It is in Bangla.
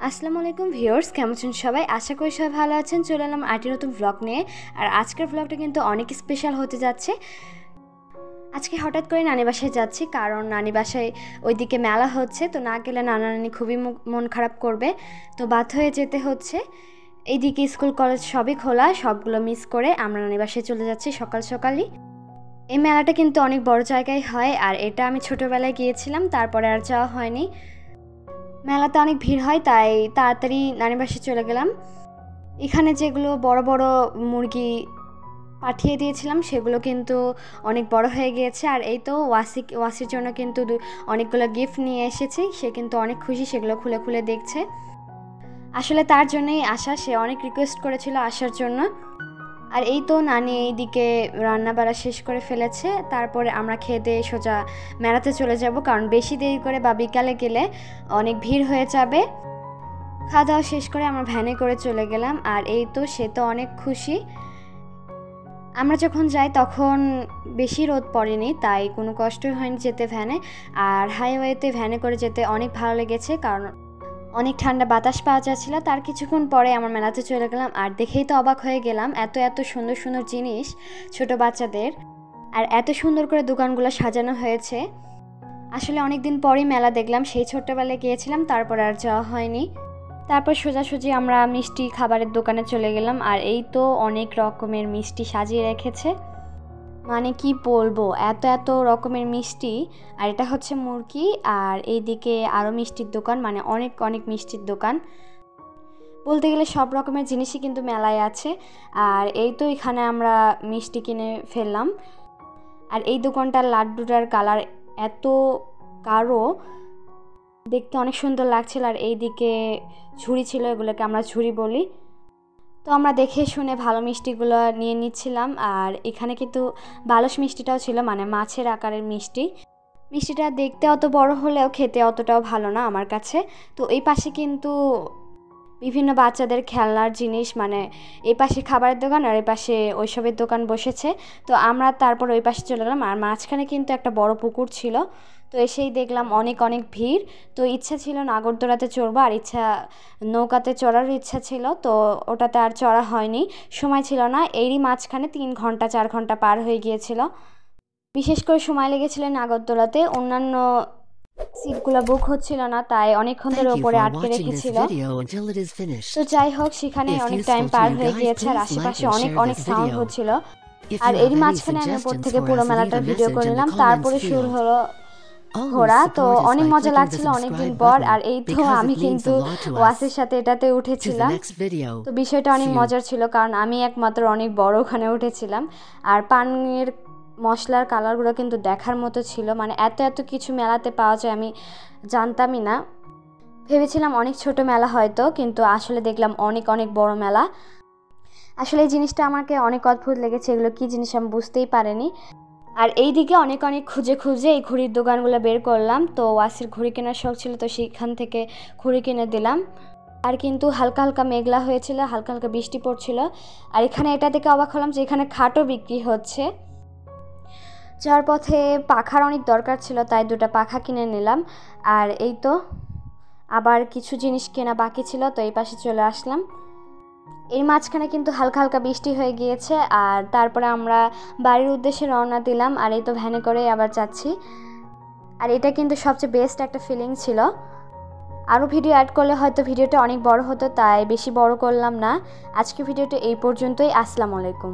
আসসালামু আলাইকুম ভিউয়ার্স, কেমন আছেন সবাই? আশা করি সবাই ভালো আছেন। চলে এলাম আরেকটি নতুন ব্লগ নিয়ে। আর আজকের ব্লগটা কিন্তু অনেক স্পেশাল হতে যাচ্ছে। আজকে হঠাৎ করে নানি বাসায় যাচ্ছি, কারণ নানি বাসায় ওইদিকে মেলা হচ্ছে, তো না গেলে নানা নানি খুবই মন খারাপ করবে, তো বাধ্য হয়ে যেতে হচ্ছে। এইদিকে স্কুল কলেজ সবই খোলা, সবগুলো মিস করে আমরা নানি বাসায় চলে যাচ্ছি সকাল সকালই। এই মেলাটা কিন্তু অনেক বড় জায়গায় হয়, আর এটা আমি ছোটোবেলায় গিয়েছিলাম, তারপরে আর যাওয়া হয়নি। মেলাতে অনেক ভিড় হয়, তাই তাড়াতাড়ি নানির বাসায় চলে গেলাম। এখানে যেগুলো বড় বড় মুরগি পাঠিয়ে দিয়েছিলাম সেগুলো কিন্তু অনেক বড় হয়ে গিয়েছে। আর এই তো ওয়াসির জন্য কিন্তু অনেকগুলো গিফট নিয়ে এসেছি। সে কিন্তু অনেক খুশি, সেগুলো খুলে খুলে দেখছে। আসলে তার জন্যই আসা, সে অনেক রিকোয়েস্ট করেছিল আসার জন্য। আর এই তো নানি এইদিকে রান্নাবাড়া শেষ করে ফেলেছে, তারপরে আমরা খেয়ে দিয়ে সোজা মেলাতে চলে যাব, কারণ বেশি দেরি করে বা বিকালে গেলে অনেক ভিড় হয়ে যাবে। খাওয়া দাওয়া শেষ করে আমরা ভ্যানে করে চলে গেলাম। আর এই তো সে তো অনেক খুশি। আমরা যখন যাই তখন বেশি রোদ পড়েনি, তাই কোনো কষ্টই হয়নি যেতে ভ্যানে। আর হাইওয়েতে ভ্যানে করে যেতে অনেক ভালো লেগেছে, কারণ অনেক ঠান্ডা বাতাস পাওয়া যাচ্ছিল। তার কিছুক্ষণ পরে আমার মেলাতে চলে গেলাম, আর দেখেই তো অবাক হয়ে গেলাম, এত এত সুন্দর সুন্দর জিনিস ছোট বাচ্চাদের, আর এত সুন্দর করে দোকানগুলো সাজানো হয়েছে। আসলে অনেক দিন পরই মেলা দেখলাম, সেই ছোট্টবেলায় গিয়েছিলাম, তারপর আর যাওয়া হয়নি। তারপর সোজাসুজি আমরা মিষ্টি খাবারের দোকানে চলে গেলাম। আর এই তো অনেক রকমের মিষ্টি সাজিয়ে রেখেছে, মানে কি বলবো, এত এত রকমের মিষ্টি। আর এটা হচ্ছে মুরগি, আর এইদিকে আরও মিষ্টির দোকান, মানে অনেক অনেক মিষ্টির দোকান। বলতে গেলে সব রকমের জিনিসই কিন্তু মেলায় আছে। আর এই তো এখানে আমরা মিষ্টি কিনে ফেললাম। আর এই দোকানটার লাড্ডুটার কালার এত গাঢ়, দেখতে অনেক সুন্দর লাগছিল। আর এইদিকে ঝুড়ি ছিল, এগুলোকে আমরা ঝুড়ি বলি। তো আমরা দেখে শুনে ভালো মিষ্টিগুলো নিয়ে নিচ্ছিলাম। আর এখানে কিন্তু বালস মিষ্টিটাও ছিল, মানে মাছের আকারের মিষ্টি। মিষ্টিটা দেখতে অত বড় হলেও খেতে অতটাও ভালো না আমার কাছে। তো এই পাশে কিন্তু বিভিন্ন বাচ্চাদের খেলনার জিনিস, মানে এই পাশে খাবারের দোকান আর এই পাশে ওইসবের দোকান বসেছে। তো আমরা তারপর ওই পাশে চলে গেলাম। আর মাঝখানে কিন্তু একটা বড় পুকুর ছিল, তো এসেই দেখলাম অনেক অনেক ভিড়। তো ইচ্ছা ছিল নাগরদোলাতে চড়বো, আর নৌকাতে চড়ারও ইচ্ছা ছিল, তো ওটাতে আর চড়া হয়নি, সময় ছিল না। এরই মাঝখানে 3 ঘন্টা 4 ঘন্টা পার হয়ে গিয়েছিল। বিশেষ করে সময় লেগেছিল নাগরদোলাতে, অন্যান্য সিটগুলো বুক হচ্ছিল না, তাই অনেকক্ষণ ধরে ওপরে আটকে রেখেছিল। তো যাই হোক, সেখানে অনেক টাইম পার হয়ে গিয়েছে, আর আশেপাশে অনেক অনেক সাউন্ড হচ্ছিল। আর এরই মাঝখানে আমি ওপর থেকে পুরো মেলাটার ভিডিও করে নিলাম। তারপরে শুরু হলো ঘোরা, তো অনেক মজা লাগছিল অনেকদিন পর। আর এই তো আমি কিন্তু ওয়াসের সাথে এটাতে উঠেছিলাম, তো বিষয়টা অনেক মজার ছিল, কারণ আমি একমাত্র অনেক বড় ওখানে উঠেছিলাম। আর পানের মশলার কালারগুলো কিন্তু দেখার মতো ছিল, মানে এত এত কিছু মেলাতে পাওয়া যায় আমি জানতামই না। ভেবেছিলাম অনেক ছোট মেলা হয়তো, কিন্তু আসলে দেখলাম অনেক অনেক বড় মেলা। আসলে এই জিনিসটা আমাকে অনেক অদ্ভুত লেগেছে, এগুলো কী জিনিস আমি বুঝতেই পারিনি। আর এই দিকে অনেক অনেক খুঁজে খুঁজে এই ঘড়ির দোকানগুলো বের করলাম। তো ওয়াসির ঘড়ি কেনার শখ ছিল, তো সেখান থেকে ঘড়ি কিনে দিলাম। আর কিন্তু হালকা হালকা মেঘলা হয়েছিল, হালকা হালকা বৃষ্টি পড়ছিল। আর এখানে এটা দেখে অবাক হলাম যে এখানে খাটও বিক্রি হচ্ছে। যাওয়ার পথে পাখার অনেক দরকার ছিল, তাই 2টা পাখা কিনে নিলাম। আর এই তো আবার কিছু জিনিস কেনা বাকি ছিল, তো এই পাশে চলে আসলাম। এর মাঝখানে কিন্তু হালকা হালকা বৃষ্টি হয়ে গিয়েছে। আর তারপরে আমরা বাড়ির উদ্দেশ্যে রওনা দিলাম। আর এই তো ভ্যানে করে আবার যাচ্ছি। আর এটা কিন্তু সবচেয়ে বেস্ট একটা ফিলিং ছিল। আরও ভিডিও অ্যাড করলে হয়তো ভিডিওটা অনেক বড় হতো, তাই বেশি বড় করলাম না। আজকে ভিডিওটা এই পর্যন্তই। আসসালামু আলাইকুম।